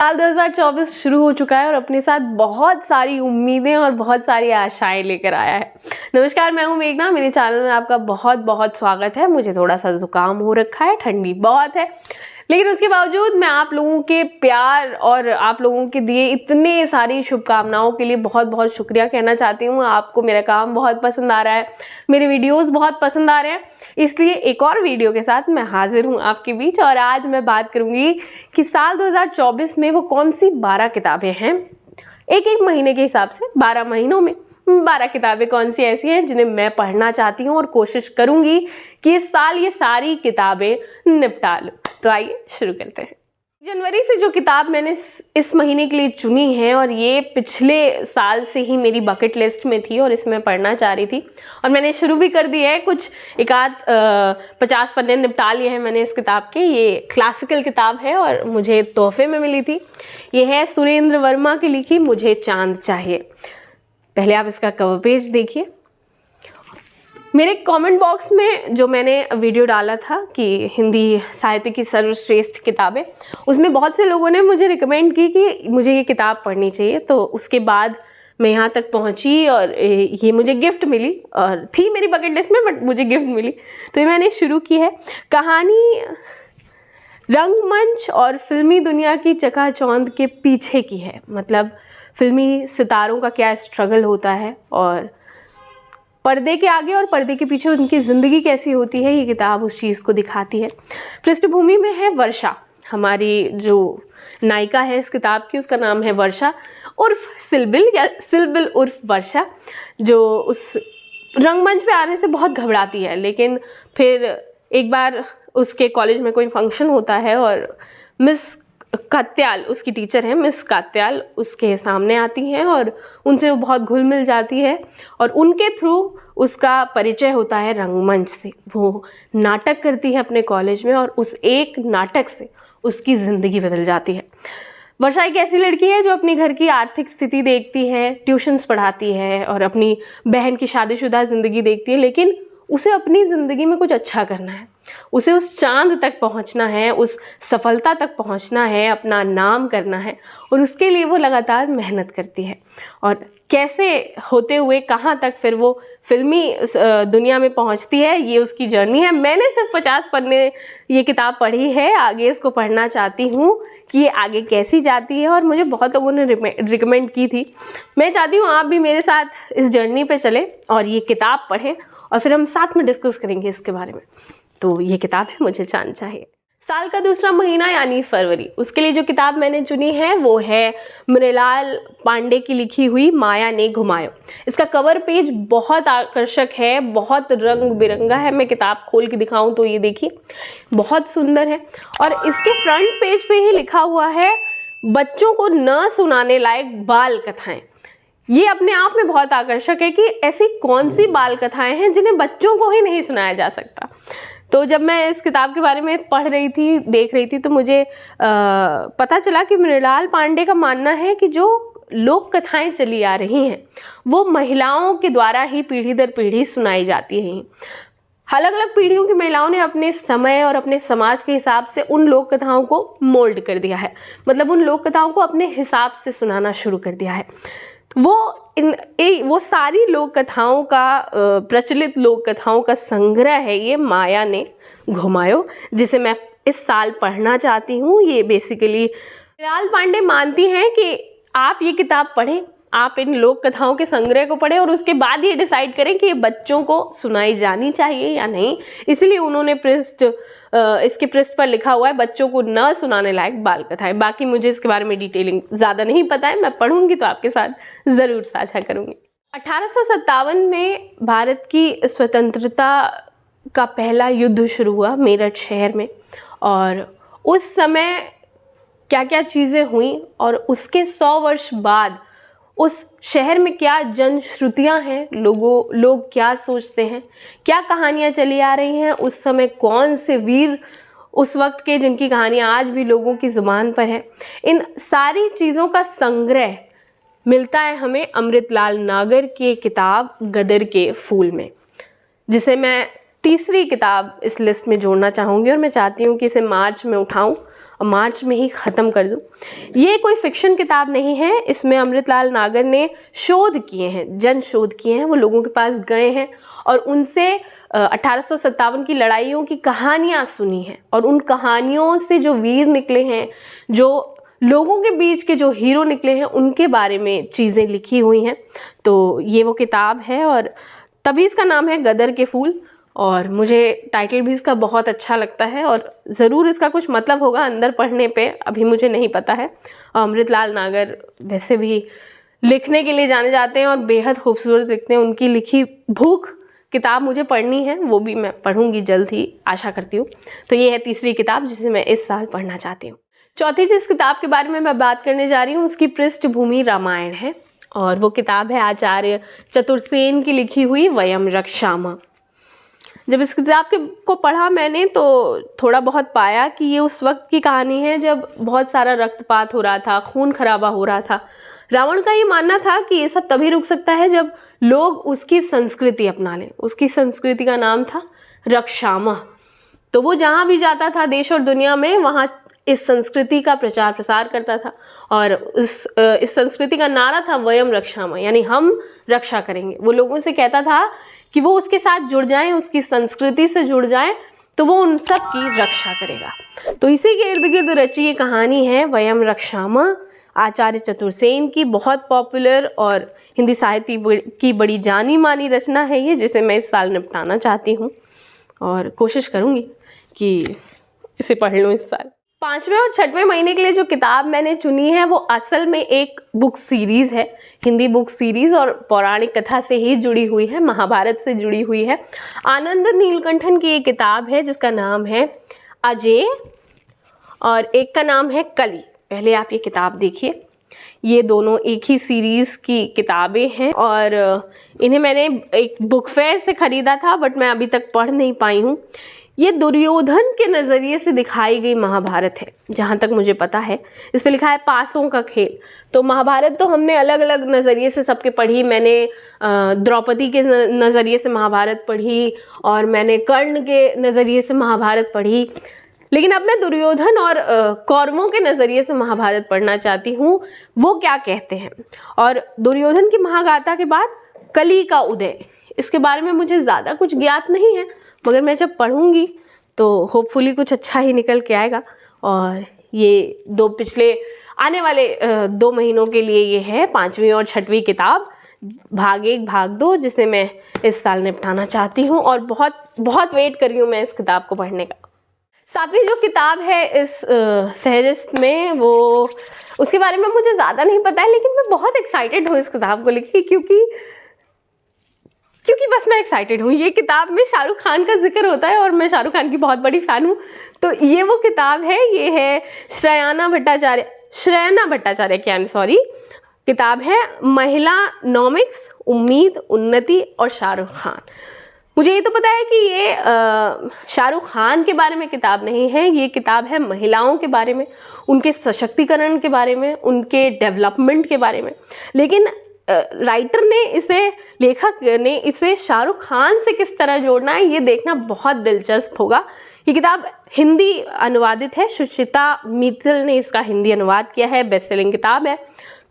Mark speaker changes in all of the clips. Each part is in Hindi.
Speaker 1: साल 2024 शुरू हो चुका है और अपने साथ बहुत सारी उम्मीदें और बहुत सारी आशाएं लेकर आया है। नमस्कार, मैं हूं मेघना। मेरे चैनल में आपका बहुत बहुत स्वागत है। मुझे थोड़ा सा जुकाम हो रखा है, ठंडी बहुत है, लेकिन उसके बावजूद मैं आप लोगों के प्यार और आप लोगों के दिए इतने सारी शुभकामनाओं के लिए बहुत बहुत शुक्रिया कहना चाहती हूँ। आपको मेरा काम बहुत पसंद आ रहा है, मेरे वीडियोस बहुत पसंद आ रहे हैं, इसलिए एक और वीडियो के साथ मैं हाजिर हूँ आपके बीच। और आज मैं बात करूँगी कि साल 2024 में वो कौन सी 12 किताबें हैं, एक एक महीने के हिसाब से 12 महीनों में 12 किताबें कौन सी ऐसी हैं जिन्हें मैं पढ़ना चाहती हूँ और कोशिश करूँगी कि इस साल ये सारी किताबें निपटा लूँ। तो आइए शुरू करते हैं। जनवरी से जो किताब मैंने इस महीने के लिए चुनी है, और ये पिछले साल से ही मेरी बकेट लिस्ट में थी और इसमें पढ़ना चाह रही थी, और मैंने शुरू भी कर दिया है। कुछ एकाध 50 पन्ने निपटा लिए हैं मैंने इस किताब के। ये क्लासिकल किताब है और मुझे तोहफे में मिली थी। ये है सुरेंद्र वर्मा की लिखी मुझे चांद चाहिए। पहले आप इसका कवर पेज देखिए। मेरे कमेंट बॉक्स में जो मैंने वीडियो डाला था कि हिंदी साहित्य की सर्वश्रेष्ठ किताबें, उसमें बहुत से लोगों ने मुझे रिकमेंड की कि मुझे ये किताब पढ़नी चाहिए। तो उसके बाद मैं यहाँ तक पहुँची और ये मुझे गिफ्ट मिली, और थी मेरी बकेट लिस्ट में बट मुझे गिफ्ट मिली, तो ये मैंने शुरू की है। कहानी रंगमंच और फिल्मी दुनिया की चकाचौंध के पीछे की है, मतलब फिल्मी सितारों का क्या स्ट्रगल होता है और पर्दे के आगे और पर्दे के पीछे उनकी ज़िंदगी कैसी होती है, ये किताब उस चीज़ को दिखाती है। पृष्ठभूमि में है वर्षा। हमारी जो नायिका है इस किताब की, उसका नाम है वर्षा उर्फ सिलबिल, या सिलबिल उर्फ वर्षा, जो उस रंगमंच पे आने से बहुत घबराती है। लेकिन फिर एक बार उसके कॉलेज में कोई फंक्शन होता है और मिस कात्याल, उसकी टीचर है मिस कात्याल, उसके सामने आती हैं और उनसे वो बहुत घुल मिल जाती है, और उनके थ्रू उसका परिचय होता है रंगमंच से। वो नाटक करती है अपने कॉलेज में और उस एक नाटक से उसकी ज़िंदगी बदल जाती है। वर्षा एक ऐसी लड़की है जो अपनी घर की आर्थिक स्थिति देखती है, ट्यूशन्स पढ़ाती है और अपनी बहन की शादीशुदा ज़िंदगी देखती है, लेकिन उसे अपनी ज़िंदगी में कुछ अच्छा करना है, उसे उस चांद तक पहुंचना है, उस सफलता तक पहुंचना है, अपना नाम करना है, और उसके लिए वो लगातार मेहनत करती है। और कैसे होते हुए कहाँ तक फिर वो फिल्मी दुनिया में पहुंचती है, ये उसकी जर्नी है। मैंने सिर्फ 50 पन्ने ये किताब पढ़ी है, आगे इसको पढ़ना चाहती हूँ कि ये आगे कैसी जाती है, और मुझे बहुत लोगों ने रिकमेंड की थी। मैं चाहती हूँ आप भी मेरे साथ इस जर्नी पे चलें और ये किताब पढ़ें, और फिर हम साथ में डिस्कस करेंगे इसके बारे में। तो ये किताब है मुझे चांद चाहिए। साल का दूसरा महीना यानी फरवरी, उसके लिए जो किताब मैंने चुनी है वो है मृणाल पांडे की लिखी हुई माया ने घुमायो। इसका कवर पेज बहुत आकर्षक है, बहुत रंग बिरंगा है। मैं किताब खोल के दिखाऊं तो ये देखिए, बहुत सुंदर है। और इसके फ्रंट पेज पे ही लिखा हुआ है बच्चों को न सुनाने लायक बाल कथाएं। ये अपने आप में बहुत आकर्षक है कि ऐसी कौन सी बाल कथाएं हैं जिन्हें बच्चों को ही नहीं सुनाया जा सकता। तो जब मैं इस किताब के बारे में पढ़ रही थी, देख रही थी, तो मुझे पता चला कि मृणाल पांडे का मानना है कि जो लोक कथाएं चली आ रही हैं वो महिलाओं के द्वारा ही पीढ़ी दर पीढ़ी सुनाई जाती हैं। अलग अलग पीढ़ियों की महिलाओं ने अपने समय और अपने समाज के हिसाब से उन लोक कथाओं को मोल्ड कर दिया है, मतलब उन लोक कथाओं को अपने हिसाब से सुनाना शुरू कर दिया है। वो सारी लोक कथाओं का प्रचलित लोक कथाओं का संग्रह है ये माया ने घुमायो, जिसे मैं इस साल पढ़ना चाहती हूँ। ये बेसिकली मृणाल पांडे मानती हैं कि आप ये किताब पढ़ें, आप इन लोक कथाओं के संग्रह को पढ़ें और उसके बाद ये डिसाइड करें कि ये बच्चों को सुनाई जानी चाहिए या नहीं। इसलिए उन्होंने इसके पृष्ठ पर लिखा हुआ है बच्चों को न सुनाने लायक बाल कथाएं। बाकी मुझे इसके बारे में डिटेलिंग ज़्यादा नहीं पता है, मैं पढ़ूंगी तो आपके साथ ज़रूर साझा करूंगी। 1857 में भारत की स्वतंत्रता का पहला युद्ध शुरू हुआ मेरठ शहर में, और उस समय क्या क्या चीज़ें हुई और उसके 100 वर्ष बाद उस शहर में क्या जनश्रुतियाँ हैं, लोग क्या सोचते हैं, क्या कहानियाँ चली आ रही हैं, उस समय कौन से वीर उस वक्त के जिनकी कहानियाँ आज भी लोगों की ज़ुबान पर है, इन सारी चीज़ों का संग्रह मिलता है हमें अमृतलाल नागर की किताब गदर के फूल में, जिसे मैं तीसरी किताब इस लिस्ट में जोड़ना चाहूँगी, और मैं चाहती हूँ कि इसे मार्च में उठाऊँ मार्च में ही ख़त्म कर दूं। ये कोई फिक्शन किताब नहीं है, इसमें अमृतलाल नागर ने शोध किए हैं, जन शोध किए हैं। वो लोगों के पास गए हैं और उनसे 1857 की लड़ाइयों की कहानियाँ सुनी हैं, और उन कहानियों से जो वीर निकले हैं, जो लोगों के बीच के जो हीरो निकले हैं, उनके बारे में चीज़ें लिखी हुई हैं। तो ये वो किताब है, और तभी इसका नाम है गदर के फूल। और मुझे टाइटल भी इसका बहुत अच्छा लगता है, और ज़रूर इसका कुछ मतलब होगा अंदर पढ़ने पे, अभी मुझे नहीं पता है। अमृतलाल नागर वैसे भी लिखने के लिए जाने जाते हैं और बेहद खूबसूरत लिखते हैं। उनकी लिखी भूख किताब मुझे पढ़नी है, वो भी मैं पढ़ूंगी जल्द ही, आशा करती हूँ। तो ये है तीसरी किताब जिसे मैं इस साल पढ़ना चाहती हूँ। चौथी जिस किताब के बारे में मैं बात करने जा रही हूँ उसकी पृष्ठभूमि रामायण है, और वो किताब है आचार्य चतुर्सेन की लिखी हुई वयम रक्षामः। जब इस किताब को पढ़ा मैंने तो थोड़ा बहुत पाया कि ये उस वक्त की कहानी है जब बहुत सारा रक्तपात हो रहा था, खून खराबा हो रहा था। रावण का ये मानना था कि ये सब तभी रुक सकता है जब लोग उसकी संस्कृति अपना लें। उसकी संस्कृति का नाम था रक्षामः। तो वो जहाँ भी जाता था देश और दुनिया में, वहाँ इस संस्कृति का प्रचार प्रसार करता था, और इस संस्कृति का नारा था वयम रक्षामः, यानी हम रक्षा करेंगे। वो लोगों से कहता था कि वो उसके साथ जुड़ जाएं, उसकी संस्कृति से जुड़ जाएं, तो वो उन सब की रक्षा करेगा। तो इसी के इर्द गिर्द रची ये कहानी है वयम रक्षामः, आचार्य चतुर्सेन की बहुत पॉपुलर और हिंदी साहित्य की बड़ी जानी मानी रचना है ये, जिसे मैं इस साल निपटाना चाहती हूँ, और कोशिश करूँगी कि इसे पढ़ लूँ इस साल। 5वें और 6वें महीने के लिए जो किताब मैंने चुनी है वो असल में एक बुक सीरीज़ है, हिंदी बुक सीरीज़, और पौराणिक कथा से ही जुड़ी हुई है, महाभारत से जुड़ी हुई है। आनंद नीलकंठन की एक किताब है जिसका नाम है अजेय, और एक का नाम है कली। पहले आप ये किताब देखिए, ये दोनों एक ही सीरीज़ की किताबें हैं, और इन्हें मैंने एक बुक फेयर से ख़रीदा था, बट मैं अभी तक पढ़ नहीं पाई हूँ। ये दुर्योधन के नज़रिए से दिखाई गई महाभारत है, जहाँ तक मुझे पता है। इस पे लिखा है पासों का खेल। तो महाभारत तो हमने अलग अलग नज़रिए से सबके पढ़ी। मैंने द्रौपदी के नज़रिए से महाभारत पढ़ी, और मैंने कर्ण के नज़रिए से महाभारत पढ़ी, लेकिन अब मैं दुर्योधन और कौरवों के नज़रिए से महाभारत पढ़ना चाहती हूँ, वो क्या कहते हैं। और दुर्योधन की महागाथा के बाद कली का उदय, इसके बारे में मुझे ज़्यादा कुछ ज्ञात नहीं है, मगर मैं जब पढ़ूंगी तो होपफुली कुछ अच्छा ही निकल के आएगा। और ये पिछले आने वाले 2 महीनों के लिए ये है 5वीं और 6वीं किताब, भाग 1 भाग 2, जिसे मैं इस साल निपटाना चाहती हूँ, और बहुत बहुत वेट कर रही हूँ मैं इस किताब को पढ़ने का। 7वीं जो किताब है इस फहरिस्त में, वो उसके बारे में मुझे ज़्यादा नहीं पता है, लेकिन मैं बहुत एक्साइटेड हूँ इस किताब को लेकर, क्योंकि बस मैं एक्साइटेड हूँ। ये किताब में शाहरुख खान का जिक्र होता है, और मैं शाहरुख खान की बहुत बड़ी फ़ैन हूँ। तो ये वो किताब है, ये है श्रेयाना भट्टाचार्य की किताब है महिला नॉमिक्स, उम्मीद, उन्नति और शाहरुख खान। मुझे ये तो पता है कि ये शाहरुख खान के बारे में किताब नहीं है, ये किताब है महिलाओं के बारे में, उनके सशक्तिकरण के बारे में, उनके डेवलपमेंट के बारे में। लेकिन राइटर ने लेखक ने इसे शाहरुख खान से किस तरह जोड़ना है, ये देखना बहुत दिलचस्प होगा। ये किताब हिंदी अनुवादित है, सुचिता मित्तल ने इसका हिंदी अनुवाद किया है, बेस्ट सेलिंग किताब है।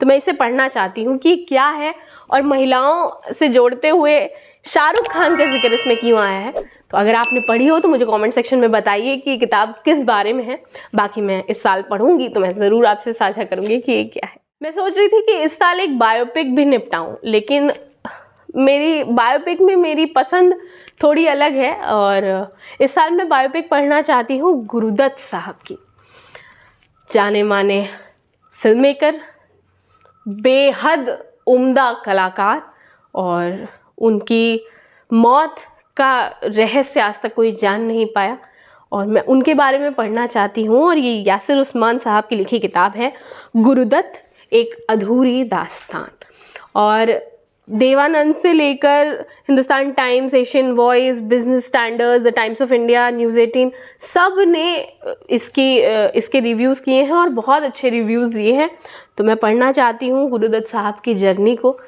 Speaker 1: तो मैं इसे पढ़ना चाहती हूँ कि क्या है, और महिलाओं से जोड़ते हुए शाहरुख खान का जिक्र इसमें क्यों आया है। तो अगर आपने पढ़ी हो तो मुझे कमेंट सेक्शन में बताइए कि ये किताब किस बारे में है। बाकी मैं इस साल पढ़ूंगी तो मैं ज़रूर आपसे साझा करूँगी कि ये क्या है। मैं सोच रही थी कि इस साल एक बायोपिक भी निपटाऊं, लेकिन मेरी बायोपिक में मेरी पसंद थोड़ी अलग है, और इस साल मैं बायोपिक पढ़ना चाहती हूँ गुरुदत्त साहब की। जाने माने फिल्म मेकर, बेहद उम्दा कलाकार, और उनकी मौत का रहस्य आज तक कोई जान नहीं पाया, और मैं उनके बारे में पढ़ना चाहती हूँ। और ये यासिर उस्मान साहब की लिखी किताब है गुरुदत्त, एक अधूरी दास्तान। और देवानंद से लेकर Hindustan times, Asian voice, business standards, the times of India, news 18 सब ने इसके रिव्यूज़ किए हैं, और बहुत अच्छे रिव्यूज़ दिए हैं। तो मैं पढ़ना चाहती हूँ गुरुदत्त साहब की जर्नी को।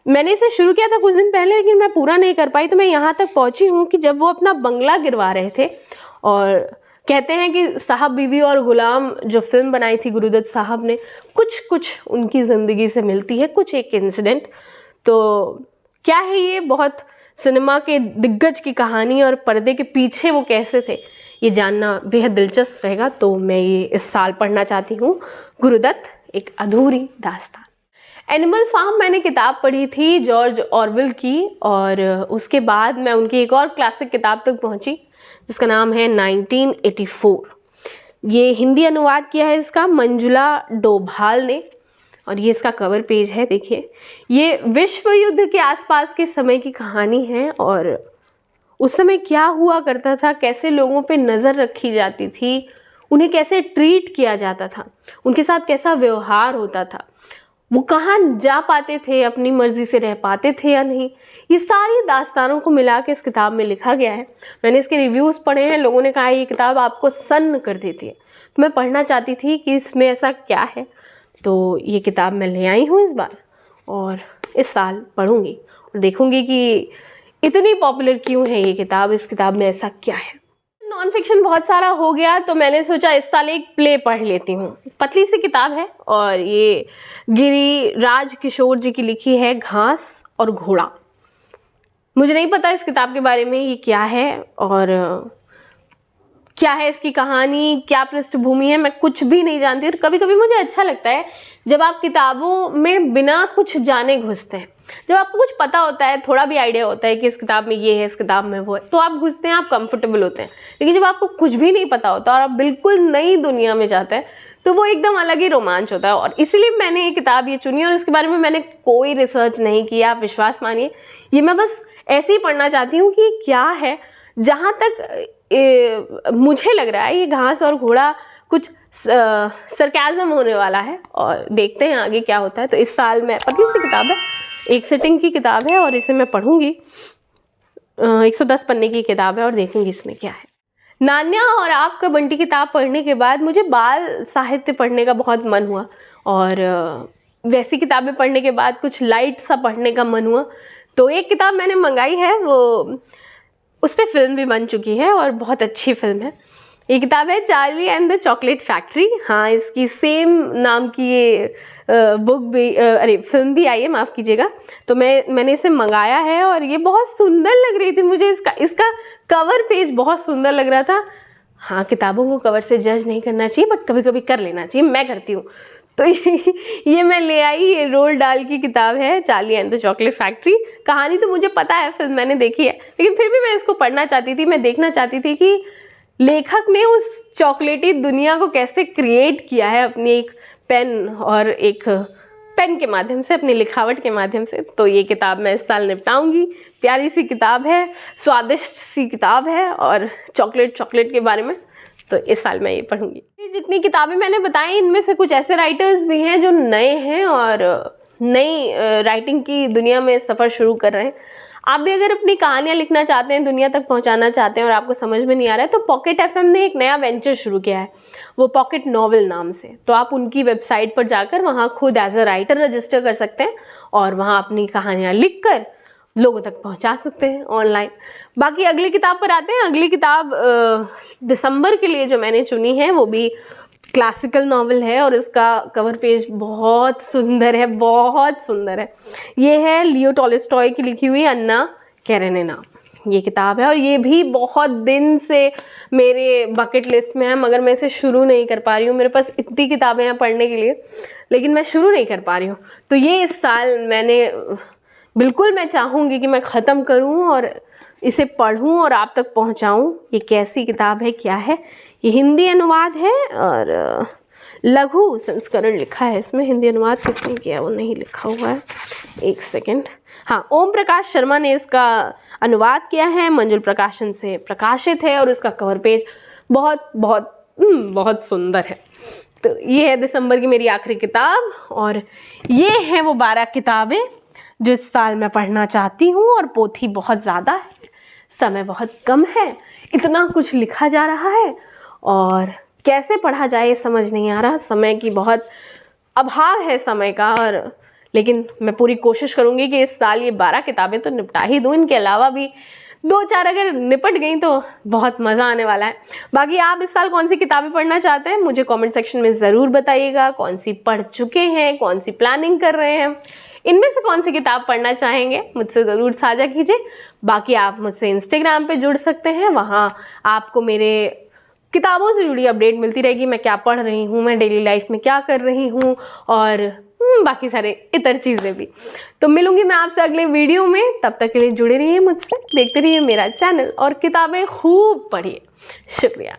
Speaker 1: मैंने इसे शुरू किया था कुछ दिन पहले, लेकिन मैं पूरा नहीं कर पाई। तो मैं यहाँ तक पहुँची हूँ कि जब वो अपना बंगला गिरवा रहे थे, और कहते हैं कि साहब बीवी और गुलाम जो फिल्म बनाई थी गुरुदत्त साहब ने, कुछ उनकी ज़िंदगी से मिलती है, कुछ एक इंसिडेंट। तो क्या है ये, बहुत सिनेमा के दिग्गज की कहानी और पर्दे के पीछे वो कैसे थे, ये जानना बेहद दिलचस्प रहेगा। तो मैं ये इस साल पढ़ना चाहती हूँ, गुरुदत्त एक अधूरी दास्तान। एनिमल फार्म मैंने किताब पढ़ी थी जॉर्ज ऑरवेल की, और उसके बाद मैं उनकी एक और क्लासिक किताब तक पहुँची जिसका नाम है 1984। ये हिंदी अनुवाद किया है इसका मंजुला डोभाल ने, और ये इसका कवर पेज है, देखिए। ये विश्व युद्ध के आसपास के समय की कहानी है, और उस समय क्या हुआ करता था, कैसे लोगों पे नज़र रखी जाती थी, उन्हें कैसे ट्रीट किया जाता था, उनके साथ कैसा व्यवहार होता था, वो कहाँ जा पाते थे, अपनी मर्ज़ी से रह पाते थे या नहीं, ये सारी दास्तानों को मिला के इस किताब में लिखा गया है। मैंने इसके रिव्यूज़ पढ़े हैं, लोगों ने कहा ये किताब आपको सन्न कर देती है। तो मैं पढ़ना चाहती थी कि इसमें ऐसा क्या है, तो ये किताब मैं ले आई हूँ इस बार, और इस साल पढ़ूँगी और देखूँगी कि इतनी पॉपुलर क्यों है ये किताब, इस किताब में ऐसा क्या है। नॉन फिक्शन बहुत सारा हो गया, तो मैंने सोचा इस साल एक प्ले पढ़ लेती हूँ। पतली सी किताब है, और ये गिरिराज किशोर जी की लिखी है, घास और घोड़ा। मुझे नहीं पता इस किताब के बारे में ये क्या है और क्या है इसकी कहानी, क्या पृष्ठभूमि है, मैं कुछ भी नहीं जानती। और कभी कभी मुझे अच्छा लगता है जब आप किताबों में बिना कुछ जाने घुसते हैं, जब आपको कुछ पता होता है, थोड़ा भी आइडिया होता है कि इस किताब में ये है, इस किताब में वो है, तो आप घुसते हैं, आप कंफर्टेबल होते हैं। लेकिन जब आपको कुछ भी नहीं पता होता और आप बिल्कुल नई दुनिया में जाते हैं, तो वो एकदम अलग ही रोमांच होता है। और इसलिए मैंने ये किताब ये चुनी, और इसके बारे में मैंने कोई रिसर्च नहीं किया, आप विश्वास मानिए। ये मैं बस ऐसे ही पढ़ना चाहती हूँ कि क्या है। जहाँ तक मुझे लग रहा है ये घास और घोड़ा कुछ सरकाज़म होने वाला है, और देखते हैं आगे क्या होता है। तो इस साल मैं, पतली सी किताब है, एक सिटिंग की किताब है, और इसे मैं पढ़ूंगी। 110 पन्ने की किताब है, और देखूंगी इसमें क्या है। नान्या और आपका बंटी किताब पढ़ने के बाद मुझे बाल साहित्य पढ़ने का बहुत मन हुआ, और वैसी किताबें पढ़ने के बाद कुछ लाइट सा पढ़ने का मन हुआ। तो एक किताब मैंने मंगाई है, वो उस पर फिल्म भी बन चुकी है, और बहुत अच्छी फिल्म है। ये किताब है Charlie and the chocolate factory. हाँ, इसकी सेम नाम की ये बुक भी फिल्म भी आई है, माफ़ कीजिएगा। तो मैंने इसे मंगाया है, और ये बहुत सुंदर लग रही थी मुझे। इसका कवर पेज बहुत सुंदर लग रहा था। हाँ, किताबों को कवर से जज नहीं करना चाहिए, बट कभी कभी कर लेना चाहिए, मैं करती हूँ। तो ये मैं ले आई, ये रोल्ड डाल की किताब है, Charlie and the chocolate factory. कहानी तो मुझे पता है, फिल्म मैंने देखी है, लेकिन फिर भी मैं इसको पढ़ना चाहती थी। मैं देखना चाहती थी कि लेखक ने उस चॉकलेटी दुनिया को कैसे क्रिएट किया है अपनी एक पेन और एक पेन के माध्यम से, अपनी लिखावट के माध्यम से। तो ये किताब मैं इस साल निपटाऊंगी। प्यारी सी किताब है, स्वादिष्ट सी किताब है, और चॉकलेट के बारे में, तो इस साल मैं ये पढ़ूंगी। जितनी किताबें मैंने बताई, इनमें से कुछ ऐसे राइटर्स भी हैं जो नए हैं और नई राइटिंग की दुनिया में सफ़र शुरू कर रहे हैं। आप भी अगर अपनी कहानियाँ लिखना चाहते हैं, दुनिया तक पहुंचाना चाहते हैं, और आपको समझ में नहीं आ रहा है, तो पॉकेट FM ने एक नया वेंचर शुरू किया है, वो पॉकेट नॉवल नाम से। तो आप उनकी वेबसाइट पर जाकर वहाँ खुद एज अ राइटर रजिस्टर कर सकते हैं, और वहाँ अपनी कहानियाँ लिख कर लोगों तक पहुंचा सकते हैं ऑनलाइन। बाकी अगली किताब पर आते हैं। अगली किताब दिसंबर के लिए जो मैंने चुनी है, वो भी क्लासिकल नॉवल है, और इसका कवर पेज बहुत सुंदर है, बहुत सुंदर है। ये है लियो टॉल्स्टॉय की लिखी हुई अन्ना कैरेनिना, ये किताब है। और ये भी बहुत दिन से मेरे बकेट लिस्ट में है, मगर मैं इसे शुरू नहीं कर पा रही हूँ। मेरे पास इतनी किताबें हैं पढ़ने के लिए, लेकिन मैं शुरू नहीं कर पा रही हूँ। तो ये इस साल मैं चाहूँगी कि मैं ख़त्म करूँ और इसे पढ़ूँ और आप तक पहुँचाऊँ। ये कैसी किताब है, क्या है? ये हिंदी अनुवाद है, और लघु संस्करण लिखा है इसमें। हिंदी अनुवाद किसने किया वो नहीं लिखा हुआ है, एक सेकंड। हाँ, ओम प्रकाश शर्मा ने इसका अनुवाद किया है, मंजुल प्रकाशन से प्रकाशित है, और इसका कवर पेज बहुत बहुत बहुत सुंदर है। तो ये है दिसंबर की मेरी आखिरी किताब, और ये है वो 12 किताबें जो इस साल मैं पढ़ना चाहती हूँ। और पोथी बहुत ज़्यादा है, समय बहुत कम है, इतना कुछ लिखा जा रहा है, और कैसे पढ़ा जाए ये समझ नहीं आ रहा। समय की बहुत अभाव है समय का, और लेकिन मैं पूरी कोशिश करूँगी कि इस साल ये 12 किताबें तो निपटा ही दूँ। इनके अलावा भी 2-4 अगर निपट गई तो बहुत मज़ा आने वाला है। बाकी आप इस साल कौन सी किताबें पढ़ना चाहते हैं मुझे कमेंट सेक्शन में ज़रूर बताइएगा। कौन सी पढ़ चुके हैं, कौन सी प्लानिंग कर रहे हैं, इनमें से कौन सी किताब पढ़ना चाहेंगे मुझसे ज़रूर साझा कीजिए। बाकी आप मुझसे इंस्टाग्राम पे जुड़ सकते हैं, वहाँ आपको मेरे किताबों से जुड़ी अपडेट मिलती रहेगी। मैं क्या पढ़ रही हूँ, मैं डेली लाइफ में क्या कर रही हूँ और बाकी सारे इतर चीज़ें भी। तो मिलूंगी मैं आपसे अगले वीडियो में, तब तक के लिए जुड़े रहिए मुझसे, देखते रहिए मेरा चैनल और किताबें खूब पढ़िए। शुक्रिया।